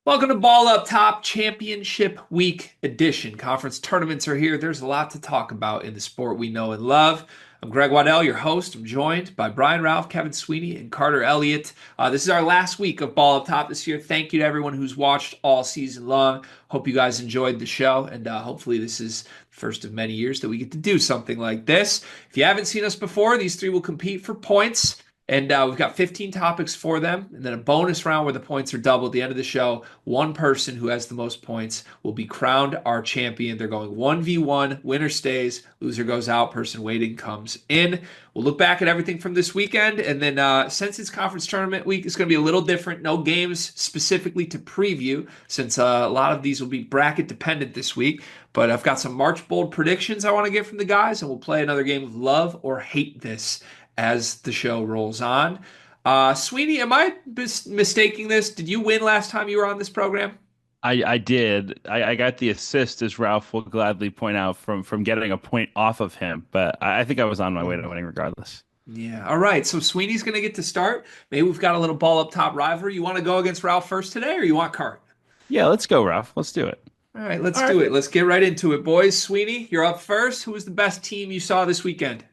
Welcome to Ball Up Top Championship Week edition. Conference tournaments are here. There's a lot to talk about in the sport we know and love. I'm Greg Waddell, your host. I'm joined by Brian Ralph, Kevin Sweeney, and Carter Elliott. This is our last week of Ball Up Top this year. Thank you to everyone who's watched all season long. Hope you guys enjoyed the show, and hopefully this is the first of many years that we get to do something like this. If you haven't seen us before, these three will compete for points. And we've got 15 topics for them, and then a bonus round where the points are double at the end of the show. One person who has the most points will be crowned our champion. They're going 1v1. Winner stays, loser goes out, person waiting comes in. We'll look back at everything from this weekend, and then since it's conference tournament week, it's going to be a little different. No games specifically to preview, since a lot of these will be bracket dependent this week. But I've got some March Bold predictions I want to get from the guys, and we'll play another game of Love or Hate This as the show rolls on. Sweeney, am I mistaking this? Did you win last time you were on this program? I did. I got the assist, as Ralph will gladly point out, from getting a point off of him. But I think I was on my way to winning regardless. Yeah. All right. So Sweeney's going to get to start. Maybe we've got a little ball up top rivalry. You want to go against Ralph first today, or you want Cart? Yeah, let's go, Ralph. Let's do it. All right. Let's do it. Let's get right into it, boys. Sweeney, you're up first. Who was the best team you saw this weekend?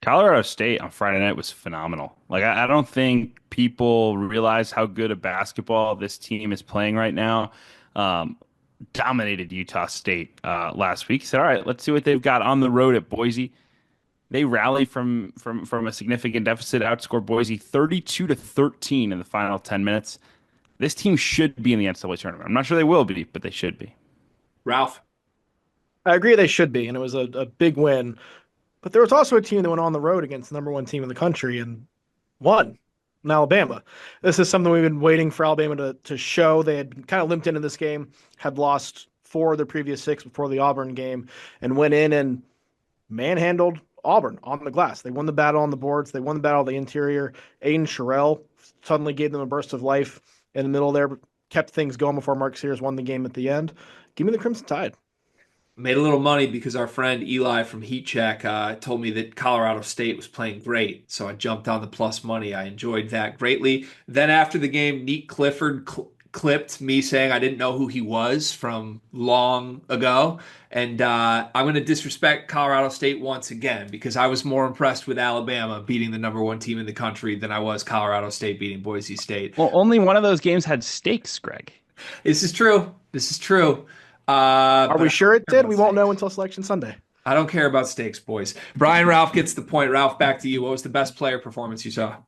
Colorado State on Friday night was phenomenal. I don't think people realize how good of basketball this team is playing right now. Dominated Utah State last week. Said, all right, let's see what they've got on the road at Boise. They rallied from a significant deficit, outscored Boise 32-13 in the final 10 minutes. This team should be in the NCAA tournament. I'm not sure they will be, but they should be. Ralph. I agree they should be, and it was a big win. But there was also a team that went on the road against the number one team in the country and won in Alabama. This is something we've been waiting for Alabama to show. They had kind of limped into this game, had lost 4 of their previous 6 before the Auburn game, and went in and manhandled Auburn on the glass. They won the battle on the boards. They won the battle on the interior. Aiden Sherrill suddenly gave them a burst of life in the middle there, kept things going before Mark Sears won the game at the end. Give me the Crimson Tide. Made a little money because our friend Eli from Heat Check told me that Colorado State was playing great. So I jumped on the plus money. I enjoyed that greatly. Then after the game, Neat Clifford clipped me saying I didn't know who he was from long ago. And I'm going to disrespect Colorado State once again because I was more impressed with Alabama beating the number one team in the country than I was Colorado State beating Boise State. Well, only one of those games had stakes, Greg. This is true. This is true. Are we sure it did? We won't know until Selection Sunday. I don't care about stakes, boys. Brian Ralph gets the point. Ralph, back to you. What was the best player performance you saw?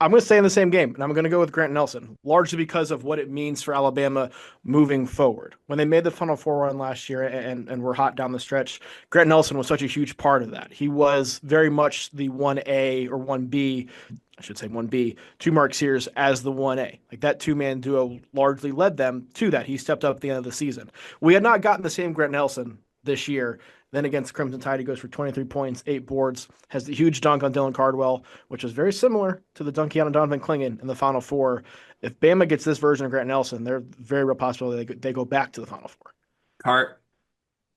I'm going to stay in the same game, and I'm going to go with Grant Nelson, largely because of what it means for Alabama moving forward. When they made the Final Four run last year and were hot down the stretch, Grant Nelson was such a huge part of that. He was very much the 1A or 1B, I should say 1B, to Mark Sears as the 1A. Like that two-man duo largely led them to that. He stepped up at the end of the season. We had not gotten the same Grant Nelson this year. Then against Crimson Tide, he goes for 23 points, 8 boards, has the huge dunk on Dylan Cardwell, which was very similar to the dunk he had on Donovan Clingan in the Final Four. If Bama gets this version of Grant Nelson, there's very real possibility they go back to the Final Four. Cart.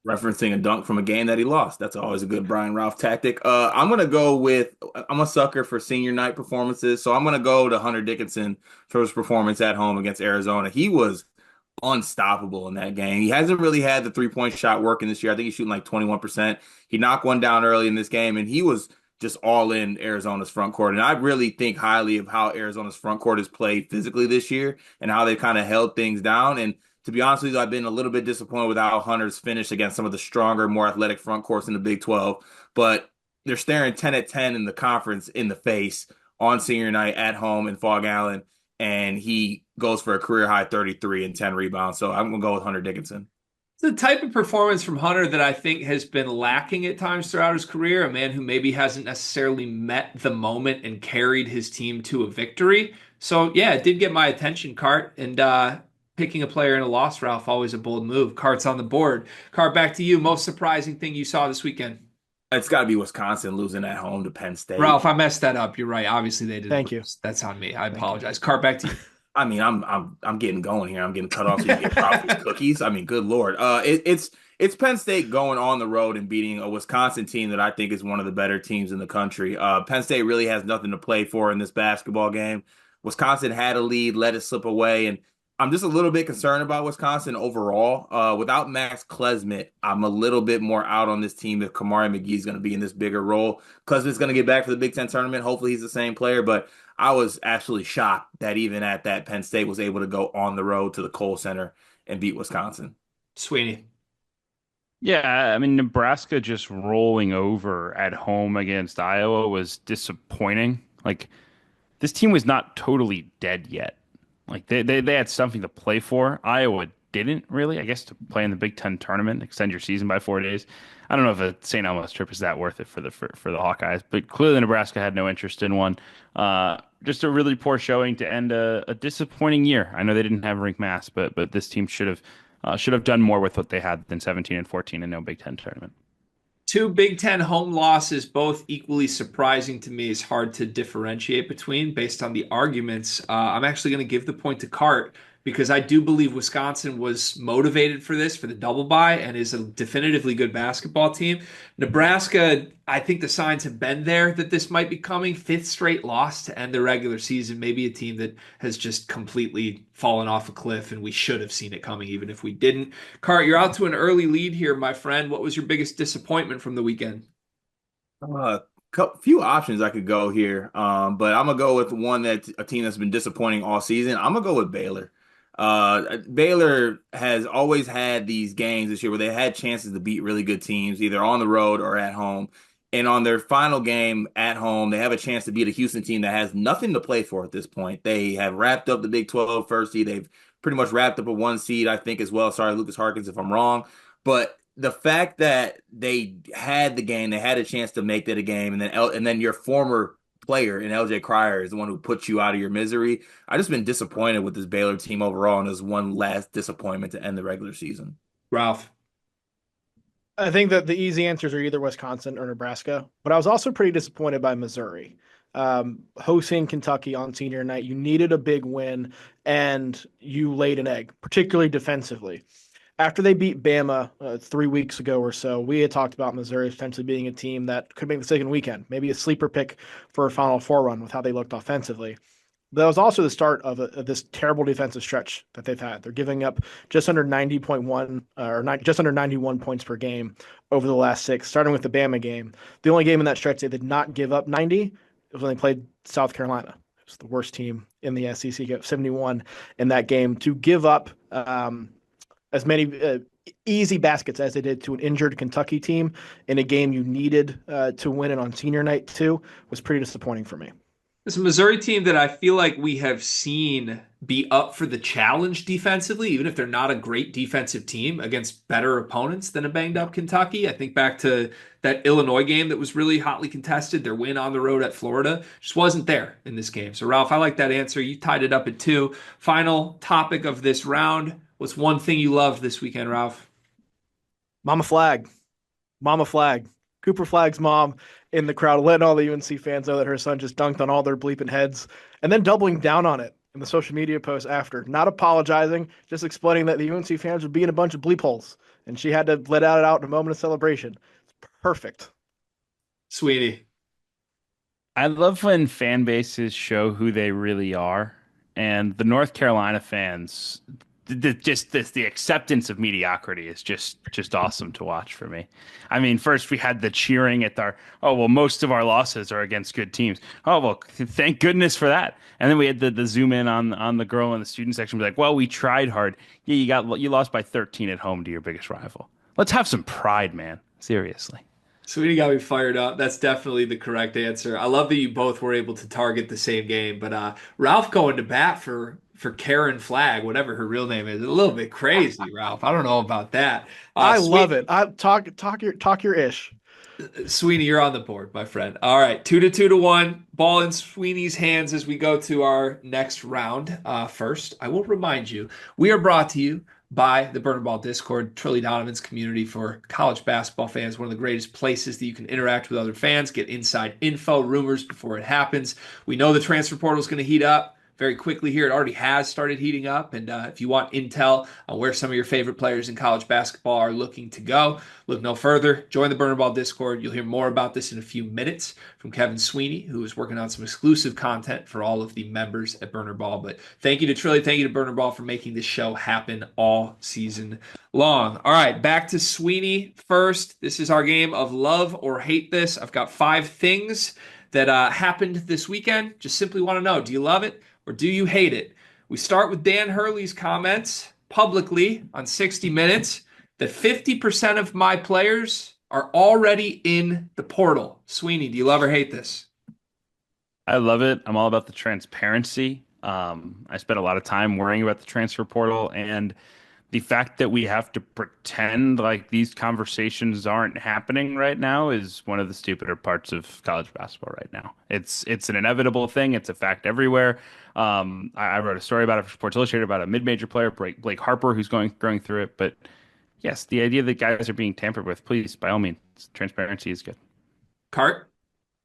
Referencing a dunk from a game that he lost. That's always a good Brian Ralph tactic. I'm a sucker for senior night performances, so I'm going to go to Hunter Dickinson for his performance at home against Arizona. He was unstoppable in that game. He hasn't really had the three-point shot working this year. I think he's shooting like 21%. He knocked one down early in this game, and he was just all in Arizona's front court. And I really think highly of how Arizona's front court has played physically this year and how they've kind of held things down. And to be honest with you, I've been a little bit disappointed with how Hunter's finished against some of the stronger, more athletic front courts in the Big 12. But they're staring 10 at 10 in the conference in the face on senior night at home in Fog Allen. And he goes for a career-high 33 and 10 rebounds. So I'm going to go with Hunter Dickinson. It's the type of performance from Hunter that I think has been lacking at times throughout his career, a man who maybe hasn't necessarily met the moment and carried his team to a victory. So, yeah, it did get my attention, Cart. And picking a player in a loss, Ralph, always a bold move. Cart's on the board. Cart, back to you. Most surprising thing you saw this weekend? It's got to be Wisconsin losing at home to Penn State. Ralph, I messed that up. You're right. Obviously, they didn't. Thank you. That's on me. I apologize. Cart, back to you. I mean, I'm getting going here. I'm getting cut off so you can get coffee cookies. I mean, good Lord. It's Penn State going on the road and beating a Wisconsin team that I think is one of the better teams in the country. Penn State really has nothing to play for in this basketball game. Wisconsin had a lead, let it slip away, and I'm just a little bit concerned about Wisconsin overall. Without Max Klesmit, I'm a little bit more out on this team if Kamari McGee is going to be in this bigger role. Klesmit's going to get back for the Big Ten tournament. Hopefully he's the same player, but I was absolutely shocked that even at that Penn State was able to go on the road to the Kohl Center and beat Wisconsin. Sweeney. Yeah, I mean, Nebraska just rolling over at home against Iowa was disappointing. Like, this team was not totally dead yet. Like, they had something to play for. Iowa didn't really, I guess, to play in the Big Ten tournament, extend your season by 4 days. I don't know if a St. Elmo's trip is that worth it for the Hawkeyes, but clearly Nebraska had no interest in one. Just a really poor showing to end a disappointing year. I know they didn't have Rink Mass, but this team should have done more with what they had than 17 and 14 and no Big Ten tournament. Two Big Ten home losses, both equally surprising to me. Is hard to differentiate between based on the arguments. I'm actually going to give the point to Cart because I do believe Wisconsin was motivated for this, for the double bye, and is a definitively good basketball team. Nebraska, I think the signs have been there that this might be coming. Fifth straight loss to end the regular season. Maybe a team that has just completely fallen off a cliff, and we should have seen it coming even if we didn't. Cart, you're out to an early lead here, my friend. What was your biggest disappointment from the weekend? Few options I could go here, but I'm gonna go with one that a team that's been disappointing all season. I'm gonna go with Baylor. Baylor has always had these games this year where they had chances to beat really good teams, either on the road or at home. And on their final game at home, they have a chance to beat a Houston team that has nothing to play for at this point. They have wrapped up the Big 12 first seed. They've pretty much wrapped up a one seed, I think, as well. Sorry, Lucas Harkins, if I'm wrong. But the fact that they had the game, they had a chance to make that a game, and then your former player in LJ Cryer is the one who puts you out of your misery. I've just been disappointed with this Baylor team overall, and there's one last disappointment to end the regular season. Ralph. I think that the easy answers are either Wisconsin or Nebraska, but I was also pretty disappointed by Missouri. Hosting Kentucky on senior night, you needed a big win, and you laid an egg, particularly defensively. After they beat Bama 3 weeks ago or so, we had talked about Missouri potentially being a team that could make the second weekend, maybe a sleeper pick for a Final Four run with how they looked offensively. That was also the start of this terrible defensive stretch that they've had. They're giving up just under 90.1 just under 91 points per game over the last six, starting with the Bama game. The only game in that stretch they did not give up 90 was when they played South Carolina. It was the worst team in the SEC, gave up 71 in that game. To give up as many easy baskets as they did to an injured Kentucky team in a game you needed to win it on senior night too was pretty disappointing for me. It's a Missouri team that I feel like we have seen be up for the challenge defensively, even if they're not a great defensive team against better opponents than a banged up Kentucky. I think back to that Illinois game that was really hotly contested. Their win on the road at Florida just wasn't there in this game. So, Ralph, I like that answer. You tied it up at 2. Final topic of this round. What's one thing you loved this weekend, Ralph? Mama Flag. Mama Flag. Cooper Flag's mom in the crowd, letting all the UNC fans know that her son just dunked on all their bleeping heads, and then doubling down on it in the social media post after. Not apologizing, just explaining that the UNC fans would be in a bunch of bleep holes, and she had to let it out in a moment of celebration. It's perfect. Sweetie. I love when fan bases show who they really are, and the North Carolina fans, the acceptance of mediocrity is just awesome to watch for me. I mean, first we had the cheering at most of our losses are against good teams. Oh, well, thank goodness for that. And then we had the zoom in on the girl in the student section, be like, well, we tried hard. Yeah, you lost by 13 at home to your biggest rival. Let's have some pride, man. Seriously. Sweetie got me fired up. That's definitely the correct answer. I love that you both were able to target the same game, but Ralph going to bat for Karen Flagg, whatever her real name is, a little bit crazy, Ralph. I don't know about that. I love it. I talk your ish. Sweeney, you're on the board, my friend. All right, 2-1. Ball in Sweeney's hands as we go to our next round. First, I will remind you, we are brought to you by the Burner Ball Discord, Trilly Donovan's community for college basketball fans. One of the greatest places that you can interact with other fans, get inside info, rumors before it happens. We know the transfer portal is going to heat up. very quickly here. It already has started heating up. And if you want intel on where some of your favorite players in college basketball are looking to go, look no further. Join the Burner Ball Discord. You'll hear more about this in a few minutes from Kevin Sweeney, who is working on some exclusive content for all of the members at Burner Ball. But thank you to Trilly, thank you to Burner Ball for making this show happen all season long. All right, back to Sweeney first. This is our game of love or hate this. I've got 5 things that happened this weekend. Just simply want to know, do you love it or do you hate it? We start with Dan Hurley's comments publicly on 60 Minutes that 50% of my players are already in the portal. Sweeney, do you love or hate this? I love it. I'm all about the transparency. I spent a lot of time worrying about the transfer portal, and the fact that we have to pretend like these conversations aren't happening right now is one of the stupider parts of college basketball right now. It's an inevitable thing. It's a fact everywhere. I wrote a story about it for Sports Illustrated about a mid-major player, Blake Harper, who's going through it. But yes, the idea that guys are being tampered with, please, by all means, transparency is good. Cart?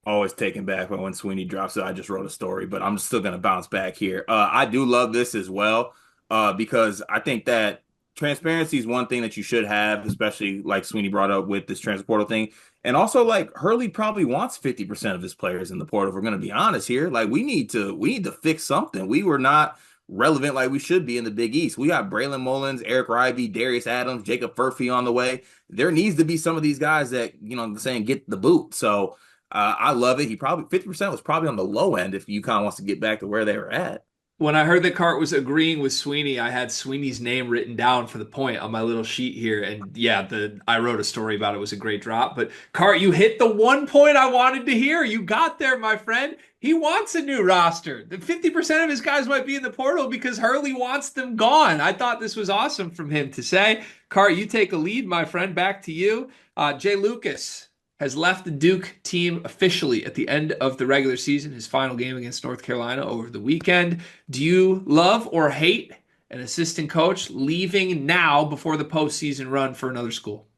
Always taken back when Sweeney drops it. I just wrote a story, but I'm still going to bounce back here. I do love this as well because I think that transparency is one thing that you should have, especially like Sweeney brought up with this transfer portal thing. And also, like, Hurley probably wants 50% of his players in the portal. If we're going to be honest here, like, we need to fix something. We were not relevant like we should be in the Big East. We got Braylon Mullins, Eric Ribey, Darius Adams, Jacob Furphy on the way. There needs to be some of these guys that, saying get the boot. So I love it. He probably 50% was probably on the low end if UConn wants to get back to where they were at. When I heard that Cart was agreeing with Sweeney, I had Sweeney's name written down for the point on my little sheet here. And yeah, I wrote a story about it. It was a great drop. But Cart, you hit the one point I wanted to hear. You got there, my friend. He wants a new roster. The 50% of his guys might be in the portal because Hurley wants them gone. I thought this was awesome from him to say. Cart, you take a lead, my friend. Back to you. Jay Lucas has left the Duke team officially at the end of the regular season, his final game against North Carolina over the weekend. Do you love or hate an assistant coach leaving now before the postseason run for another school?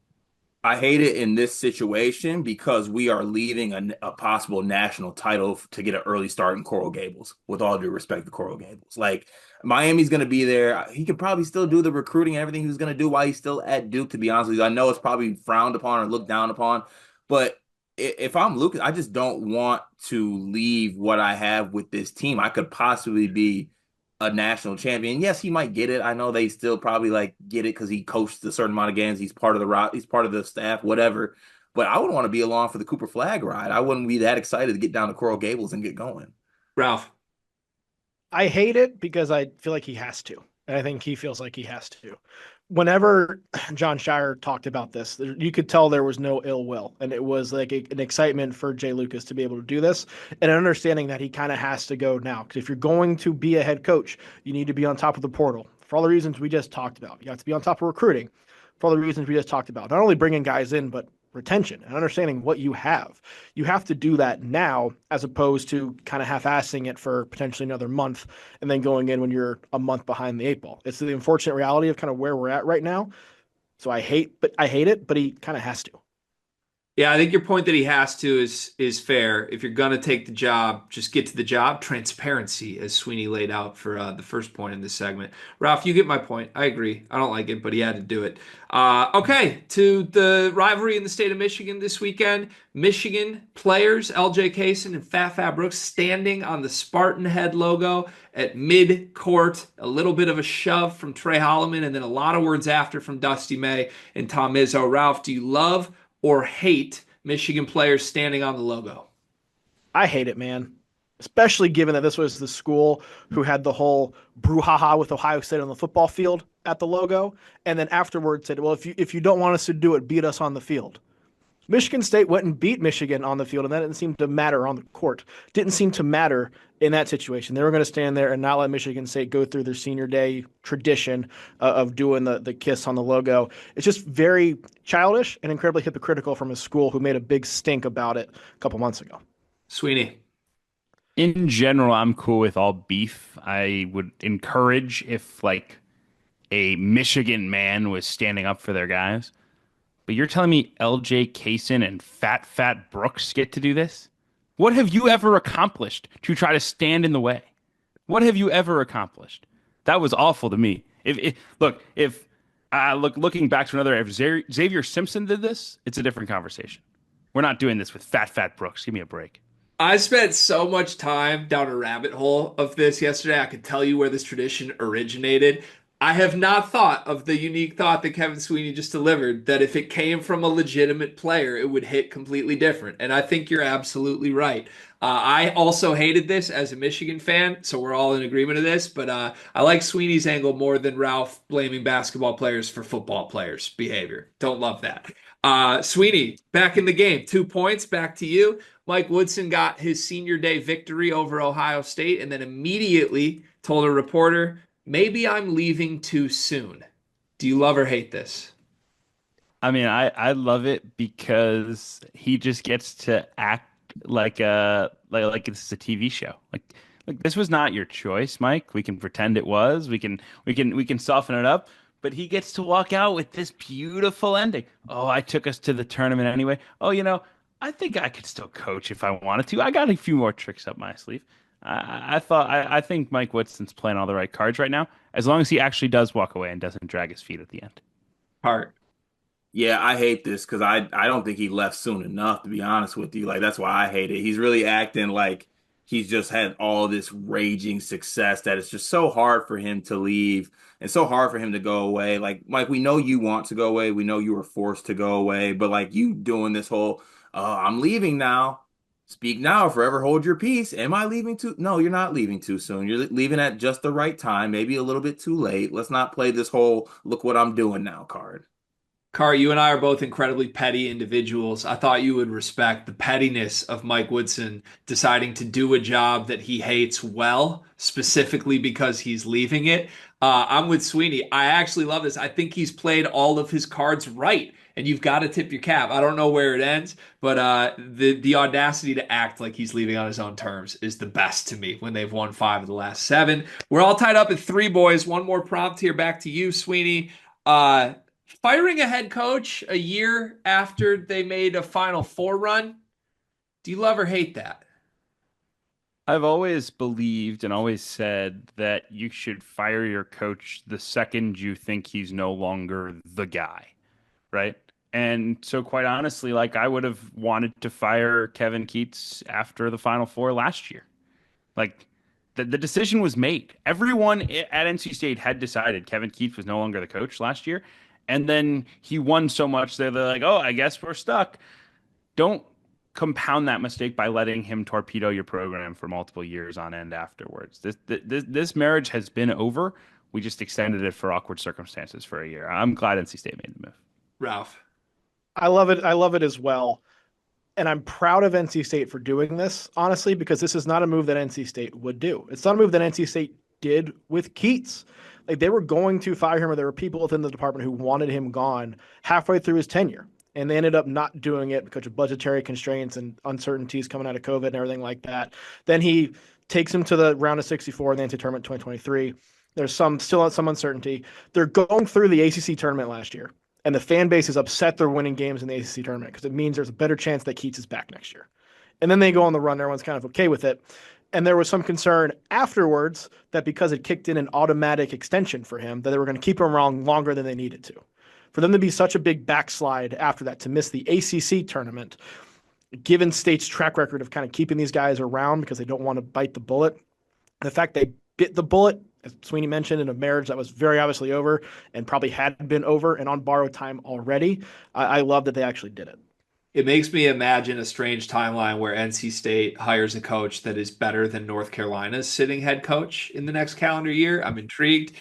I hate it in this situation because we are leaving a possible national title to get an early start in Coral Gables, with all due respect to Coral Gables. Like, Miami's going to be there. He could probably still do the recruiting and everything he was going to do while he's still at Duke, to be honest with you. I know it's probably frowned upon or looked down upon, but if I'm Lucas, I just don't want to leave what I have with this team. I could possibly be a national champion. Yes, he might get it. I know they still probably get it because he coached a certain amount of games. He's part of he's part of the staff, whatever. But I wouldn't want to be along for the Cooper Flag ride. I wouldn't be that excited to get down to Coral Gables and get going. Ralph? I hate it because I feel like he has to. And I think he feels like he has to. Whenever John Shire talked about this, you could tell there was no ill will. And it was like an excitement for Jay Lucas to be able to do this and an understanding that he kind of has to go now. Because if you're going to be a head coach, you need to be on top of the portal for all the reasons we just talked about. You have to be on top of recruiting for all the reasons we just talked about. Not only bringing guys in, but retention and understanding what you have. You have to do that now as opposed to kind of half-assing it for potentially another month and then going in when you're a month behind the 8 ball. It's the unfortunate reality of kind of where we're at right now. So I hate it, but he kind of has to. Yeah, I think your point that he has to is fair. If you're going to take the job, just get to the job. Transparency, as Sweeney laid out for the first point in this segment. Ralph, you get my point. I agree. I don't like it, but he had to do it. Okay, to the rivalry in the state of Michigan this weekend. Michigan players, LJ Kaysen and Fat Brooks, standing on the Spartan Head logo at mid-court. A little bit of a shove from Trey Holloman, and then a lot of words after from Dusty May and Tom Izzo. Ralph, do you love or hate Michigan players standing on the logo? I hate it, man. Especially given that this was the school who had the whole brouhaha with Ohio State on the football field at the logo, and then afterwards said, well, if you don't want us to do it, beat us on the field. Michigan State went and beat Michigan on the field, and that didn't seem to matter on the court. Didn't seem to matter in that situation. They were going to stand there and not let Michigan State go through their senior day tradition of doing the kiss on the logo. It's just very childish and incredibly hypocritical from a school who made a big stink about it a couple months ago. Sweeney? In general, I'm cool with all beef. I would encourage if a Michigan man was standing up for their guys. But you're telling me LJ Kaysen and Fat Brooks get to do this? What have you ever accomplished to try to stand in the way? What have you ever accomplished? That was awful to me. Looking back to another, if Xavier Simpson did this, it's a different conversation. We're not doing this with Fat Brooks. Give me a break. I spent so much time down a rabbit hole of this yesterday. I could tell you where this tradition originated. I have not thought of the unique thought that Kevin Sweeney just delivered, that if it came from a legitimate player, it would hit completely different. And I think you're absolutely right. I also hated this as a Michigan fan, so we're all in agreement of this. But I like Sweeney's angle more than Ralph blaming basketball players for football players' behavior. Don't love that. Sweeney, back in the game, 2 points, back to you. Mike Woodson got his senior day victory over Ohio State and then immediately told a reporter, maybe I'm leaving too soon. Do you love or hate this? I mean, I love it because he just gets to act like this is a TV show. Like this was not your choice, Mike. We can pretend it was. We can soften it up. But he gets to walk out with this beautiful ending. Oh, I took us to the tournament anyway. Oh, I think I could still coach if I wanted to. I got a few more tricks up my sleeve. I think Mike Woodson's playing all the right cards right now, as long as he actually does walk away and doesn't drag his feet at the end. Part. Yeah, I hate this because I don't think he left soon enough, to be honest with you. Like that's why I hate it. He's really acting like he's just had all this raging success that it's just so hard for him to leave and so hard for him to go away. Like Mike, we know you want to go away. We know you were forced to go away, but like you doing this whole I'm leaving now. Speak now, forever hold your peace. Am I leaving too? No, you're not leaving too soon. You're leaving at just the right time, maybe a little bit too late. Let's not play this whole look what I'm doing now card. Car, you and I are both incredibly petty individuals. I thought you would respect the pettiness of Mike Woodson deciding to do a job that he hates well, specifically because he's leaving it. I'm with Sweeney. I actually love this. I think he's played all of his cards right, and you've got to tip your cap. I don't know where it ends, but the audacity to act like he's leaving on his own terms is the best to me when they've won 5 of the last 7. We're all tied up at 3, boys. One more prompt here. Back to you, Sweeney. Firing a head coach a year after they made a Final Four run, do you love or hate that? I've always believed and always said that you should fire your coach the second you think he's no longer the guy, right? And so, quite honestly, like I would have wanted to fire Kevin Keatts after the Final Four last year. Like the decision was made. Everyone at NC State had decided Kevin Keatts was no longer the coach last year. And then he won so much that they're like, oh, I guess we're stuck. Don't compound that mistake by letting him torpedo your program for multiple years on end afterwards. This marriage has been over. We just extended it for awkward circumstances for a year. I'm glad NC State made the move. Ralph. I love it. I love it as well. And I'm proud of NC State for doing this, honestly, because this is not a move that NC State would do. It's not a move that NC State did with Keatts. Like they were going to fire him, or there were people within the department who wanted him gone halfway through his tenure. And they ended up not doing it because of budgetary constraints and uncertainties coming out of COVID and everything like that. Then he takes him to the round of 64 in the NCAA tournament 2023. There's still some uncertainty. They're going through the ACC tournament last year, and the fan base is upset they're winning games in the ACC tournament because it means there's a better chance that Keatts is back next year. And then they go on the run. Everyone's kind of okay with it. And there was some concern afterwards that because it kicked in an automatic extension for him, that they were going to keep him around longer than they needed to. For them to be such a big backslide after that, to miss the ACC tournament, given State's track record of kind of keeping these guys around because they don't want to bite the bullet, the fact they bit the bullet, as Sweeney mentioned, in a marriage that was very obviously over and probably had been over and on borrowed time already, I love that they actually did it. It makes me imagine a strange timeline where NC State hires a coach that is better than North Carolina's sitting head coach in the next calendar year. I'm intrigued.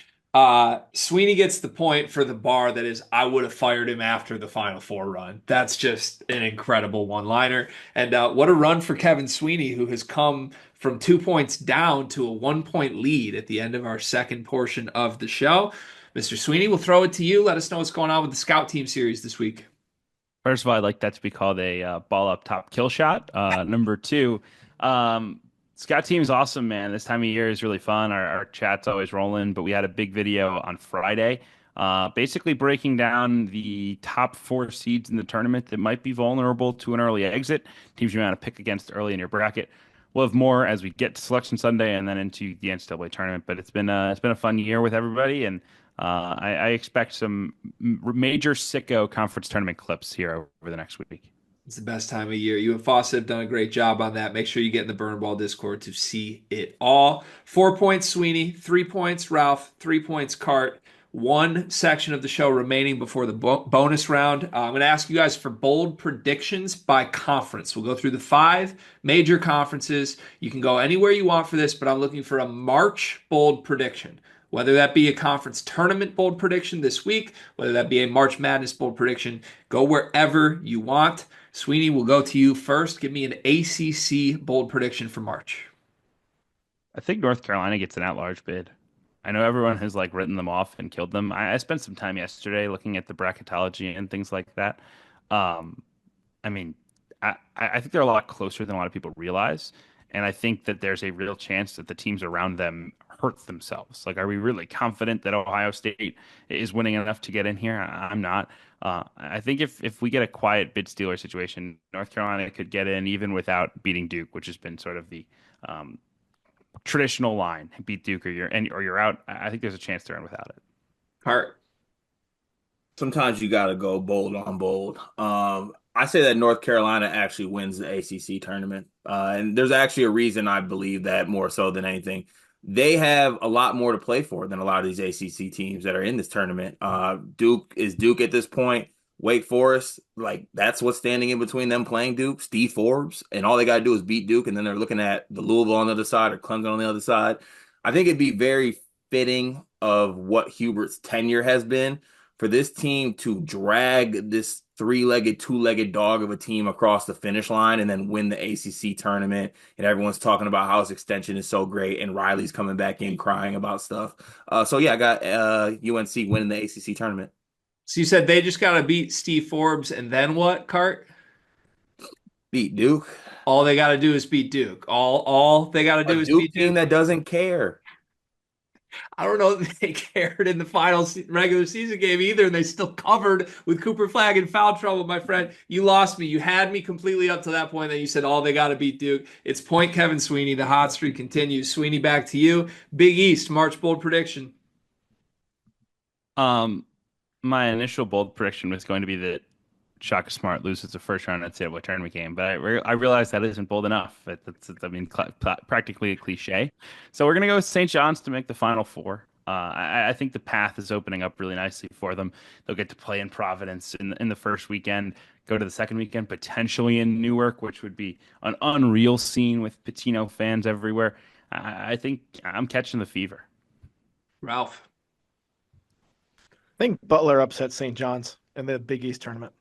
Sweeney gets the point for the bar that is, I would have fired him after the Final Four run. That's just an incredible one-liner. And what a run for Kevin Sweeney, who has come from 2 points down to a 1 point lead at the end of our second portion of the show. Mr. Sweeney, we'll throw it to you. Let us know what's going on with the Scout Team series this week. First of all, I'd like that to be called a ball up top kill shot. Number two, Scout Team is awesome, man. This time of year is really fun. Our chat's always rolling, but we had a big video on Friday, basically breaking down the top 4 seeds in the tournament that might be vulnerable to an early exit, teams you want to pick against early in your bracket. we'll have more as we get to Selection Sunday and then into the NCAA tournament. But it's been a fun year with everybody, and I expect some major sicko conference tournament clips here over the next week. It's the best time of year. You and Fawcett have done a great job on that. Make sure you get in the Burner Ball Discord to see it all. 4 points, Sweeney. 3 points, Ralph. 3 points, Cart. One section of the show remaining before the bonus round. I'm going to ask you guys for bold predictions by conference. We'll go through the 5 major conferences. You can go anywhere you want for this, but I'm looking for a March bold prediction. Whether that be a conference tournament bold prediction this week, whether that be a March Madness bold prediction, go wherever you want. Sweeney, we'll go to you first. Give me an ACC bold prediction for March. I think North Carolina gets an at-large bid. I know everyone has like written them off and killed them. I spent some time yesterday looking at the bracketology and things like that. I mean, I think they're a lot closer than a lot of people realize. And I think that there's a real chance that the teams around them hurt themselves. Like, are we really confident that Ohio State is winning enough to get in here? I'm not. I think if we get a quiet bid stealer situation, North Carolina could get in even without beating Duke, which has been sort of the traditional line: beat Duke or you're out. I think there's a chance they're in without it. Hart. Sometimes you got to go bold on bold. I say that North Carolina actually wins the ACC tournament. And there's actually a reason I believe that more so than anything. They have a lot more to play for than a lot of these ACC teams that are in this tournament. Duke is Duke at this point. Wake Forest, like that's what's standing in between them playing Duke, Steve Forbes, and all they got to do is beat Duke, and then they're looking at the Louisville on the other side or Clemson on the other side. I think it'd be very fitting of what Hubert's tenure has been for this team to drag this three-legged, two-legged dog of a team across the finish line and then win the ACC tournament. And everyone's talking about how his extension is so great, and Riley's coming back in crying about stuff. So yeah, I got UNC winning the ACC tournament. So you said they just got to beat Steve Forbes, and then what, Cart? Beat Duke. All they got to do is beat Duke. All they got to do is Duke beat team Duke. that doesn't care. I don't know if they cared in the final regular season game either, and they still covered with Cooper Flagg in foul trouble, my friend. You lost me. You had me completely up to that point that you said all they got to beat Duke. It's point Kevin Sweeney. The hot streak continues. Sweeney, back to you. Big East, March bold prediction. My initial bold prediction was going to be that Shaka Smart loses the first round NCAA tournament game, but I realized that isn't bold enough. Practically a cliche. So we're going to go with St. John's to make the Final Four. I think the path is opening up really nicely for them. They'll get to play in Providence in the first weekend, go to the second weekend, potentially in Newark, which would be an unreal scene with Pitino fans everywhere. I think I'm catching the fever. Ralph. I think Butler upsets St. John's in the Big East tournament.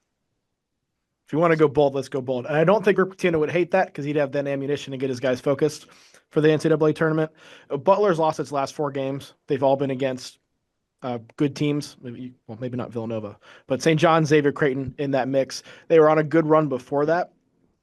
If you want to go bold, let's go bold. And I don't think Rick Pitino would hate that because he'd have that ammunition to get his guys focused for the NCAA tournament. Butler's lost its last 4 games. They've all been against good teams. Maybe not Villanova, but St. John's, Xavier Creighton in that mix. They were on a good run before that.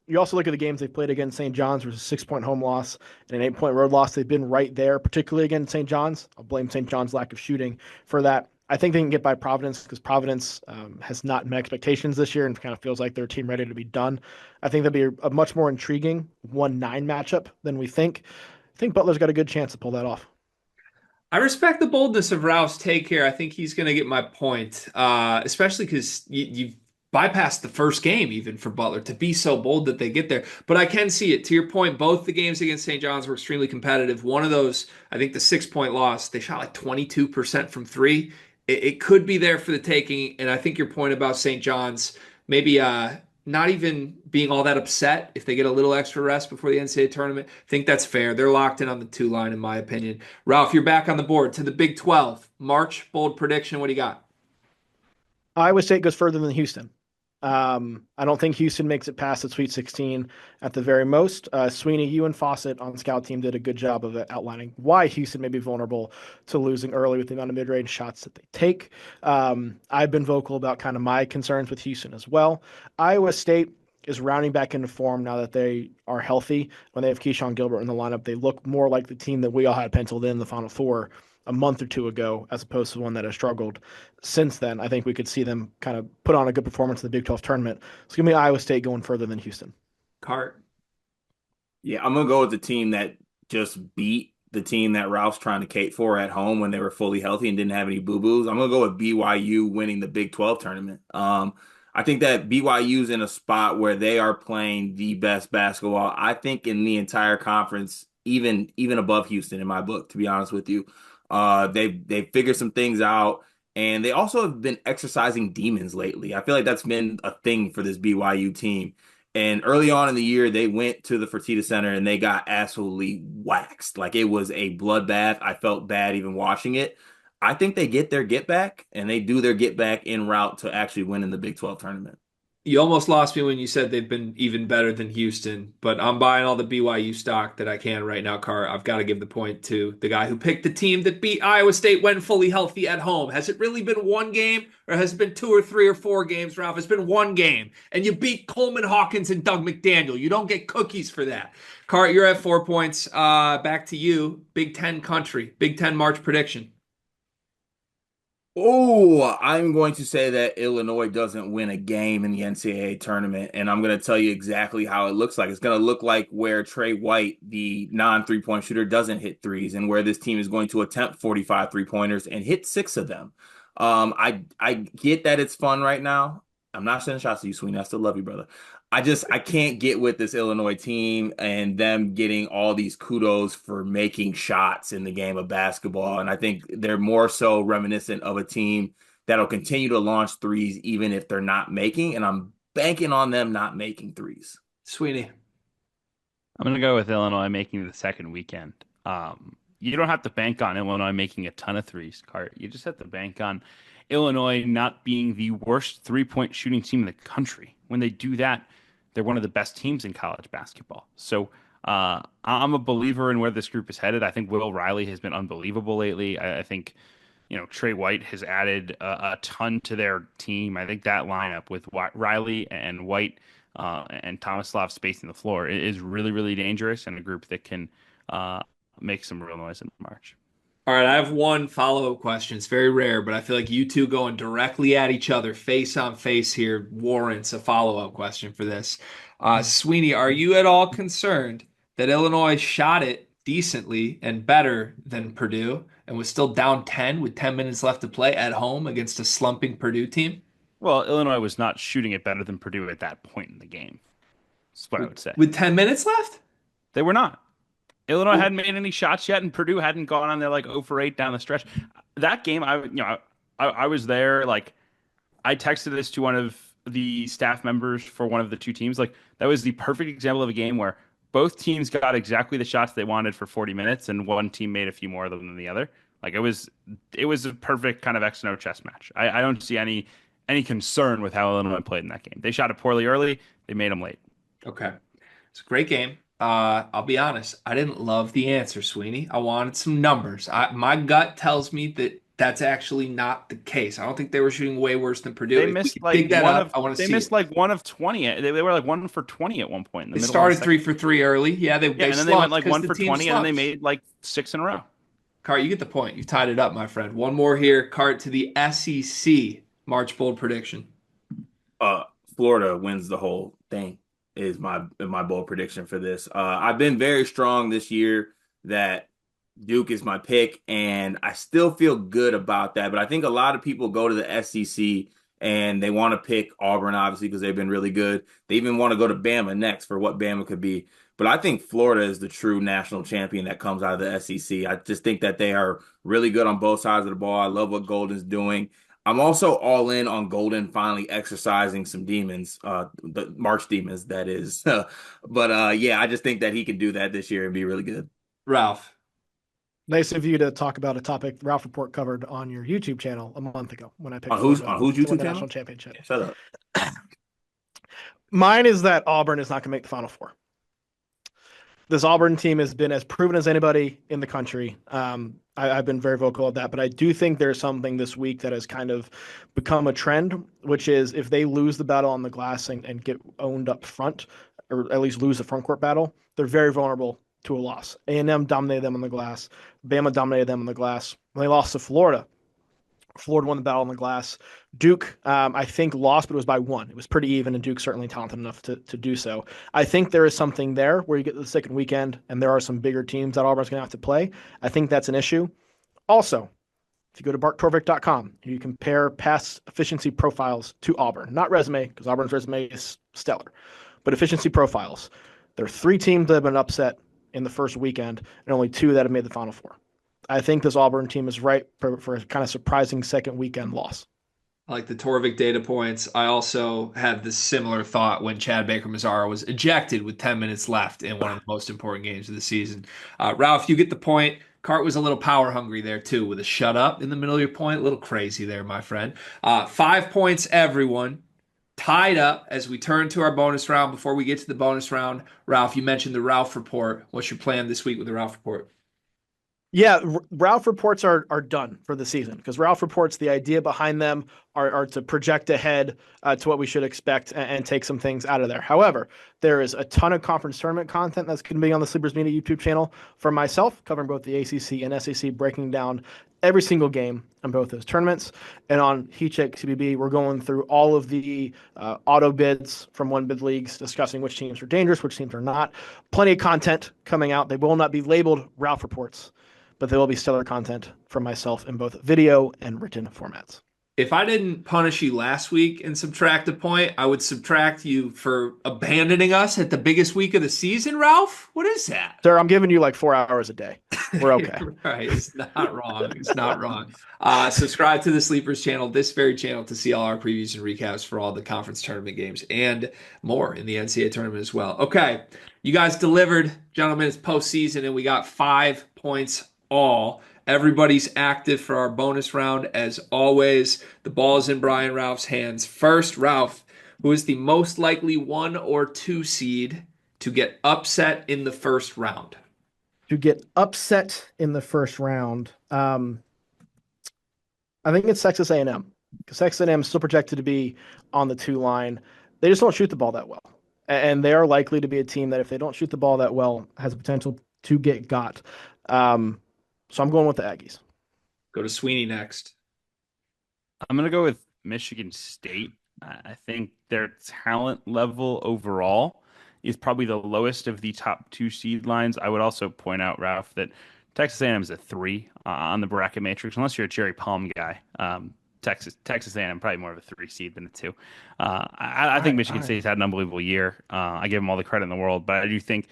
You also look at the games they played against St. John's, which was a 6-point home loss and an 8-point road loss. They've been right there, particularly against St. John's. I'll blame St. John's lack of shooting for that. I think they can get by Providence because Providence has not met expectations this year and kind of feels like they're a team ready to be done. I think that'll be a much more intriguing 1-9 matchup than we think. I think Butler's got a good chance to pull that off. I respect the boldness of Ralph's take here. I think he's going to get my point, especially because you've bypassed the first game even for Butler to be so bold that they get there. But I can see it. To your point, both the games against St. John's were extremely competitive. One of those, I think the 6-point loss, they shot like 22% from 3. It could be there for the taking. And I think your point about St. John's, maybe not even being all that upset if they get a little extra rest before the NCAA tournament, I think that's fair. They're locked in on the 2 line, in my opinion. Ralph, you're back on the board to the Big 12. March, bold prediction. What do you got? Iowa State goes further than Houston. I don't think Houston makes it past the Sweet 16 at the very most. Sweeney, you and Fawcett on Scout Team did a good job of outlining why Houston may be vulnerable to losing early with the amount of mid-range shots that they take. I've been vocal about kind of my concerns with Houston as well. Iowa State is rounding back into form now that they are healthy. When they have Keyshawn Gilbert in the lineup, they look more like the team that we all had penciled in the Final Four a month or 2 ago, as opposed to one that has struggled since then. I think we could see them kind of put on a good performance in the Big 12 tournament. It's going to be Iowa State going further than Houston. Cart. Yeah, I'm gonna go with the team that just beat the team that Ralph's trying to cape for at home when they were fully healthy and didn't have any boo-boos. I'm gonna go with BYU winning the Big 12 tournament. I think that BYU's in a spot where they are playing the best basketball, I think, in the entire conference, even above Houston in my book, to be honest with you. They've figured some things out. And they also have been exercising demons lately. I feel like that's been a thing for this BYU team. And early on in the year, they went to the Fertitta Center and they got absolutely waxed. Like it was a bloodbath. I felt bad even watching it. I think they get their get back and they do their get back en route to actually winning the Big 12 tournament. You almost lost me when you said they've been even better than Houston, but I'm buying all the BYU stock that I can right now, Car. I've got to give the point to the guy who picked the team that beat Iowa State when fully healthy at home. Has it really been one game, or has it been two or three or four games, Ralph? It's been one game, and you beat Coleman Hawkins and Doug McDaniel. You don't get cookies for that. Car, you're at 4 points. Back to you. Big Ten country. Big Ten March prediction. Oh, I'm going to say that Illinois doesn't win a game in the NCAA tournament, and I'm going to tell you exactly how it looks like. It's going to look like where Trey White, the non-3-point shooter, doesn't hit threes, and where this team is going to attempt 45 3-pointers and hit six of them. I get that it's fun right now. I'm not sending shots to you, Sweeney. I still love you, brother. I can't get with this Illinois team and them getting all these kudos for making shots in the game of basketball. And I think they're more so reminiscent of a team that'll continue to launch threes even if they're not making. And I'm banking on them not making threes. Sweeney. I'm going to go with Illinois making the second weekend. You don't have to bank on Illinois making a ton of threes, Cart. You just have to bank on Illinois not being the worst three-point shooting team in the country. When they do that, they're one of the best teams in college basketball. So I'm a believer in where this group is headed. I think Will Riley has been unbelievable lately. I think Trey White has added a ton to their team. I think that lineup with Riley and White and Tomislav spacing the floor is really, really dangerous and a group that can make some real noise in March. All right, I have one follow-up question. It's very rare, but I feel like you two going directly at each other, face on face here, warrants a follow-up question for this. Sweeney, are you at all concerned that Illinois shot it decently and better than Purdue and was still down 10 with 10 minutes left to play at home against a slumping Purdue team? Well, Illinois was not shooting it better than Purdue at that point in the game. That's what I would say. With 10 minutes left? They were not. Illinois hadn't made any shots yet, and Purdue hadn't gone on there like 0 for 8 down the stretch. That game, I was there. Like, I texted this to one of the staff members for one of the two teams. Like, that was the perfect example of a game where both teams got exactly the shots they wanted for 40 minutes, and one team made a few more of them than the other. Like, it was a perfect kind of X and O chess match. I don't see any concern with how Illinois played in that game. They shot it poorly early. They made them late. Okay. It's a great game. I'll be honest. I didn't love the answer, Sweeney. I wanted some numbers. My gut tells me that that's actually not the case. I don't think they were shooting way worse than Purdue. They missed like I want to see. They missed like 1 of 20. They were like 1 for 20 at one point. In the they middle started of the 3 for 3 early. Yeah, they and then they went like 1 for 20, and then they made like 6 in a row. Cart, you get the point. You tied it up, my friend. One more here. Cart to the SEC March bold prediction. Florida wins the whole thing. Is my bold prediction for this. I've been very strong this year that Duke is my pick, and I still feel good about that. But I think a lot of people go to the SEC and they want to pick Auburn, obviously, because they've been really good. They even want to go to Bama next for what Bama could be. But I think Florida is the true national champion that comes out of the SEC. I just think that they are really good on both sides of the ball. I love what Golden's doing. I'm also all in on Golden finally exercising some demons, the March demons, that is. Yeah, I just think that he can do that this year and be really good. Ralph. Nice of you to talk about a topic Ralph Report covered on your YouTube channel a month ago when I picked on whose YouTube channel? National championship. Shut up. Mine is that Auburn is not going to make the Final Four. This Auburn team has been as proven as anybody in the country. I've been very vocal of that, but I do think there's something this week that has kind of become a trend, which is if they lose the battle on the glass and get owned up front, or at least lose the front court battle, they're very vulnerable to a loss. A&M dominated them on the glass. Bama dominated them on the glass. When they lost to Florida, Florida won the battle on the glass. Duke, I think, lost, but it was by one. It was pretty even, and Duke's certainly talented enough to do so. I think there is something there where you get to the second weekend, and there are some bigger teams that Auburn's going to have to play. I think that's an issue. Also, if you go to barktorvik.com, you compare past efficiency profiles to Auburn, not resume, because Auburn's resume is stellar, but efficiency profiles. There are 3 teams that have been upset in the first weekend, and only 2 that have made the Final Four. I think this Auburn team is right for a kind of surprising second weekend loss. I like the Torvik data points. I also had this similar thought when Chad Baker-Mazara was ejected with 10 minutes left in one of the most important games of the season. Ralph, you get the point. Cart was a little power hungry there too, with a shut up in the middle of your point. A little crazy there, my friend. 5 points, everyone. Tied up as we turn to our bonus round. Before we get to the bonus round, Ralph, you mentioned the Ralph report. What's your plan this week with the Ralph report? Yeah, Ralph reports are done for the season because Ralph reports, the idea behind them are to project ahead to what we should expect and take some things out of there. However, there is a ton of conference tournament content that's going to be on the Sleepers Media YouTube channel for myself, covering both the ACC and SEC, breaking down every single game on both those tournaments. And on Heat Check CBB, we're going through all of the auto bids from one bid leagues, discussing which teams are dangerous, which teams are not. Plenty of content coming out. They will not be labeled Ralph reports, but there will be stellar content from myself in both video and written formats. If I didn't punish you last week and subtract a point, I would subtract you for abandoning us at the biggest week of the season, Ralph? What is that? Sir, I'm giving you like 4 hours a day. We're okay. Right. It's not wrong. It's not wrong. Subscribe to the Sleepers channel, this very channel, to see all our previews and recaps for all the conference tournament games and more in the NCAA tournament as well. Okay. You guys delivered, gentlemen. It's postseason, and we got 5 points all. Everybody's active for our bonus round. As always, the ball is in Brian Ralph's hands. First, Ralph, who is the most likely 1 or 2 seed to get upset in the first round? To get upset in the first round, I think it's Texas A&M, because Texas A&M is still projected to be on the 2 line. They just don't shoot the ball that well, and they are likely to be a team that, if they don't shoot the ball that well, has the potential to get got. So I'm going with the Aggies. Go to Sweeney next. I'm going to go with Michigan State. I think their talent level overall is probably the lowest of the top 2 seed lines. I would also point out, Ralph, that Texas A&M is a 3 on the bracket matrix, unless you're a Jerry Palm guy. Texas A&M probably more of a 3 seed than a 2. I think Michigan State's had an unbelievable year. I give them all the credit in the world, but I do think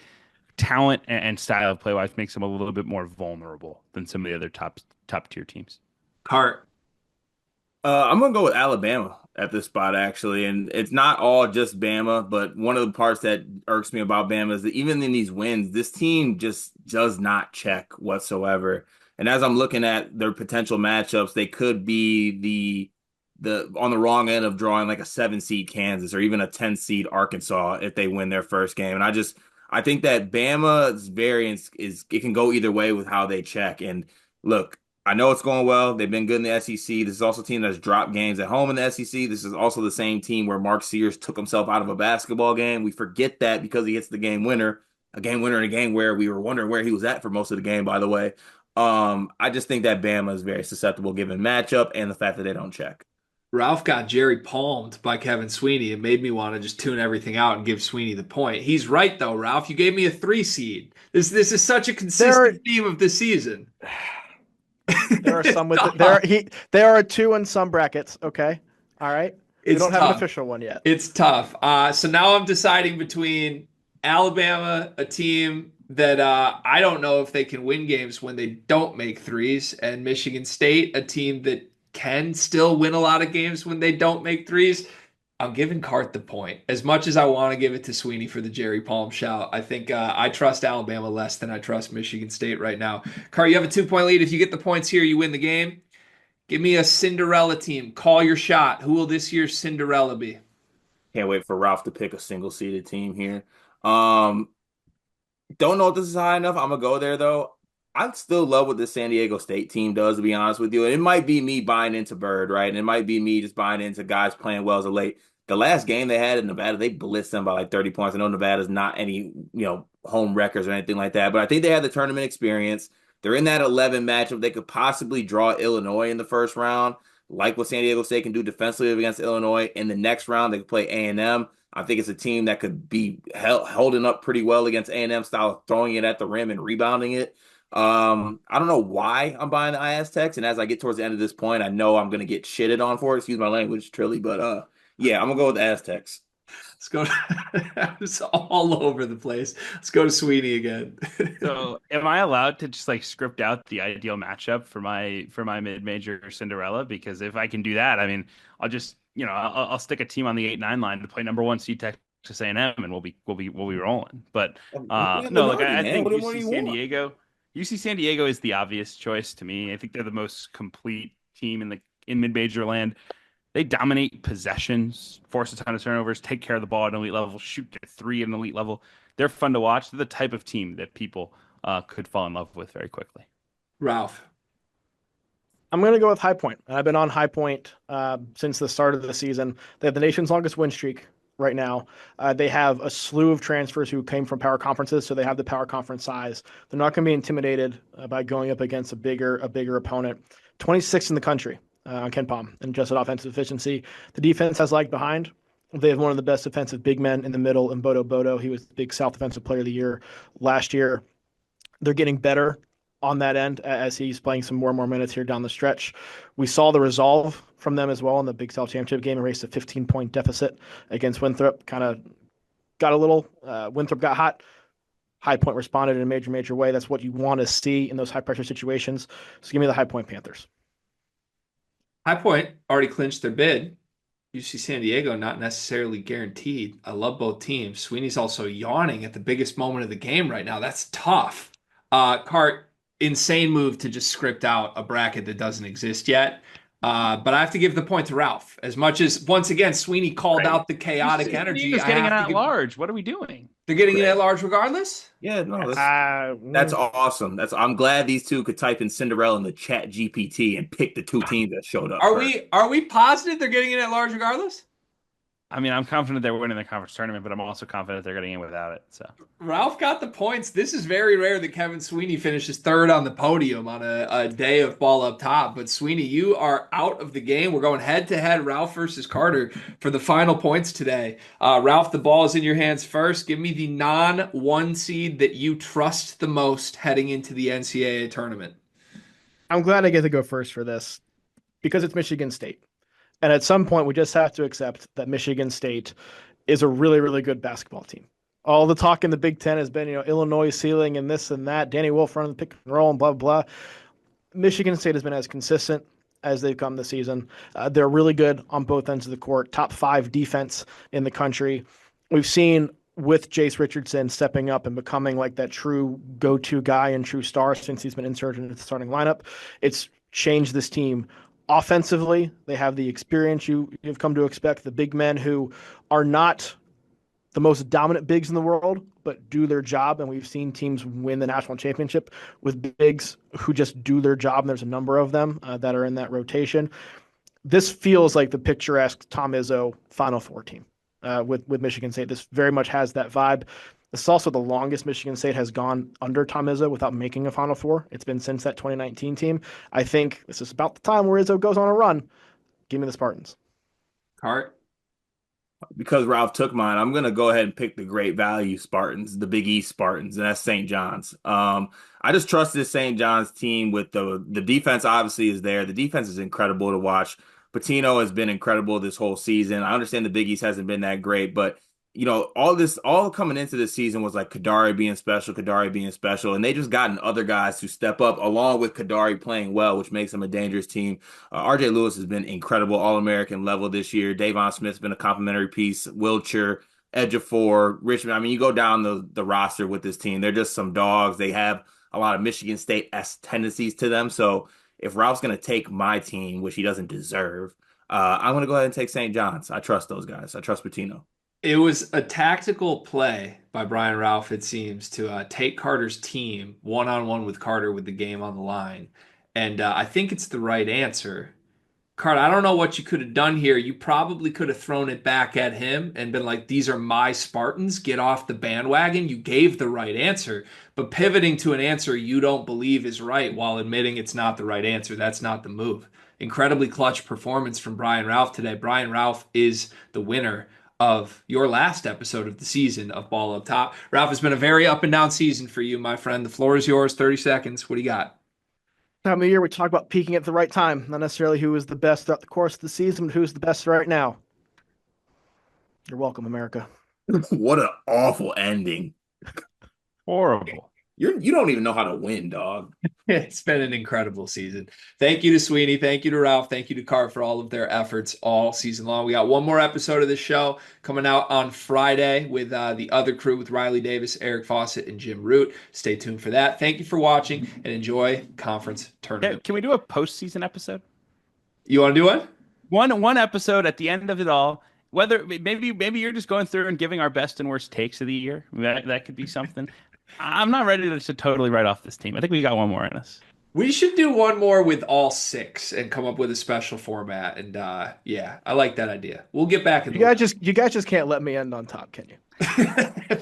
talent and style of play wise makes them a little bit more vulnerable than some of the other top tier teams. Cart. I'm gonna go with Alabama at this spot, actually, and it's not all just Bama, but one of the parts that irks me about Bama is that even in these wins, this team just does not check whatsoever. And as I'm looking at their potential matchups, they could be the on the wrong end of drawing like a 7 seed Kansas or even a 10 seed Arkansas if they win their first game. And I think that Bama's variance it can go either way with how they check. And look, I know it's going well. They've been good in the SEC. This is also a team that's dropped games at home in the SEC. This is also the same team where Mark Sears took himself out of a basketball game. We forget that because he hits the game winner in a game where we were wondering where he was at for most of the game, by the way. I just think that Bama is very susceptible given matchup and the fact that they don't check. Ralph got Jerry palmed by Kevin Sweeney. It made me want to just tune everything out and give Sweeney the point. He's right, though, Ralph. You gave me a 3 seed. This is such a consistent theme of the season. There are some with there are 2 in some brackets. Okay, all right. We don't have an official one yet. It's tough. So now I'm deciding between Alabama, a team that I don't know if they can win games when they don't make threes, and Michigan State, a team that can still win a lot of games when they don't make threes. I'm giving Cart the point. As much as I want to give it to Sweeney for the Jerry Palm shout, I think I trust Alabama less than I trust Michigan State right now. Cart, you have a 2-point lead. If you get the points here, you win the game. Give me a Cinderella team. Call your shot. Who will this year's Cinderella be? Can't wait for Ralph to pick a single-seeded team here. Don't know if this is high enough. I'm going to go there, though. I still love what the San Diego State team does, to be honest with you. And it might be me buying into Bird, right? And it might be me just buying into guys playing well as of late. The last game they had in Nevada, they blitzed them by like 30 points. I know Nevada's not any, home records or anything like that, but I think they had the tournament experience. They're in that 11 matchup. They could possibly draw Illinois in the first round, like what San Diego State can do defensively against Illinois. In the next round, they could play A&M. I think it's a team that could be holding up pretty well against A&M style, throwing it at the rim and rebounding it. I don't know why I'm buying the Aztecs, and as I get towards the end of this point, I know I'm gonna get shitted on for it. Excuse my language, Trilly, but yeah, I'm gonna go with the Aztecs. Let's go. It's all over the place. Let's go to Sweeney again. So, am I allowed to just like script out the ideal matchup for my mid-major Cinderella? Because if I can do that, I mean, I'll just I'll stick a team on the 8-9 line to play number one seed Texas A&M, and we'll be rolling. But no, like Lenardi, I man. think What more do you want? UC San Diego is the obvious choice to me. I think they're the most complete team in mid-major land. They dominate possessions, force a ton of turnovers, take care of the ball at an elite level, shoot their three at an elite level. They're fun to watch. They're the type of team that people could fall in love with very quickly. Ralph. I'm going to go with High Point. I've been on High Point since the start of the season. They have the nation's longest win streak right now. They have a slew of transfers who came from power conferences, so they have the power conference size. They're not going to be intimidated by going up against a bigger opponent. 26th in the country on KenPom and adjusted offensive efficiency. The defense has lagged behind. They have one of the best defensive big men in the middle in Bodo. He was the Big South Defensive Player of the Year last year. They're getting better on that end as he's playing some more and more minutes here down the stretch. We saw the resolve from them as well in the Big South Championship game, erased a 15-point deficit against Winthrop. Kind of got a little, Winthrop got hot. High Point responded in a major way. That's what you want to see in those high pressure situations. So give me the High Point Panthers. High Point already clinched their bid. UC San Diego, not necessarily guaranteed. I love both teams. Sweeney's also yawning at the biggest moment of the game right now. That's tough. Cart, insane move to just script out a bracket that doesn't exist yet. But I have to give the point to Ralph. As much as, once again, Sweeney called out the chaotic energy. He's getting it at large. What are we doing? They're getting it at large regardless? Yeah, no, that's awesome. I'm glad these two could type in Cinderella in the chat GPT and pick the two teams that showed up. Are we positive they're getting it at large regardless? I mean, I'm confident they're winning the conference tournament, but I'm also confident they're getting in without it. So Ralph got the points. This is very rare that Kevin Sweeney finishes third on the podium on a day of ball up top. But Sweeney, you are out of the game. We're going head to head, Ralph versus Carter, for the final points today. Ralph, the ball is in your hands first. Give me the non-1 seed that you trust the most heading into the NCAA tournament. I'm glad I get to go first for this because it's Michigan State. And at some point, we just have to accept that Michigan State is a really good basketball team. All the talk in the Big Ten has been, Illinois ceiling and this and that, Danny Wolf running the pick and roll and blah, blah. Michigan State has been as consistent as they've come this season. They're really good on both ends of the court, top 5 defense in the country. We've seen with Jace Richardson stepping up and becoming like that true go-to guy and true star since he's been inserted into the starting lineup. It's changed this team. Offensively, they have the experience you've come to expect, the big men who are not the most dominant bigs in the world, but do their job. And we've seen teams win the national championship with bigs who just do their job. And there's a number of them that are in that rotation. This feels like the picturesque Tom Izzo Final Four team with Michigan State. This very much has that vibe. This is also the longest Michigan State has gone under Tom Izzo without making a Final Four. It's been since that 2019 team. I think this is about the time where Izzo goes on a run. Give me the Spartans. Cart. Because Ralph took mine, I'm going to go ahead and pick the great value Spartans, the Big East Spartans, and that's St. John's. I just trust this St. John's team with the defense obviously is there. The defense is incredible to watch. Patino has been incredible this whole season. I understand the Big East hasn't been that great, but all coming into this season was like Kadari being special, and they just gotten other guys to step up along with Kadari playing well, which makes them a dangerous team. RJ Lewis has been incredible, All-American level this year. Davon Smith's been a complimentary piece. Wilcher, Ejiofor, Richmond. I mean, you go down the roster with this team. They're just some dogs. They have a lot of Michigan State-esque tendencies to them. So if Ralph's going to take my team, which he doesn't deserve, I'm going to go ahead and take St. John's. I trust those guys. I trust Patino. It was a tactical play by Brian Ralph, it seems, to take Carter's team one-on-one with Carter with the game on the line. And I think it's the right answer. Card, I don't know what you could have done here. You probably could have thrown it back at him and been like, these are my Spartans. Get off the bandwagon. You gave the right answer, but pivoting to an answer you don't believe is right while admitting it's not the right answer, that's not the move. Incredibly clutch performance from Brian Ralph today. Brian Ralph is the winner of your last episode of the season of Ball Up Top. Ralph, has been a very up and down season for you, my friend. The floor is yours. 30 seconds. What do you got? Time of year we talk about peaking at the right time, not necessarily who is the best throughout the course of the season, but who's the best right now. You're welcome, America. What an awful ending. Horrible. You don't even know how to win, dog. It's been an incredible season. Thank you to Sweeney. Thank you to Ralph. Thank you to Cart for all of their efforts all season long. We got one more episode of the show coming out on Friday with the other crew with Riley Davis, Eric Fawcett, and Jim Root. Stay tuned for that. Thank you for watching and enjoy conference tournament. Can we do a postseason episode? You want to do one? One episode at the end of it all. Whether maybe you're just going through and giving our best and worst takes of the year. That could be something. I'm not ready to totally write off this team. I think we got one more in us. We should do one more with all six and come up with a special format. And yeah, I like that idea. We'll get back in. You guys just can't let me end on top, can you?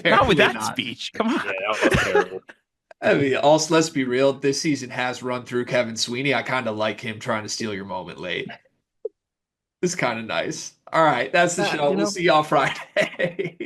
Not with that speech. Come on. Yeah, that was terrible. I mean, also, let's be real. This season has run through Kevin Sweeney. I kind of like him trying to steal your moment late. It's kind of nice. All right, that's the show. We'll see y'all Friday.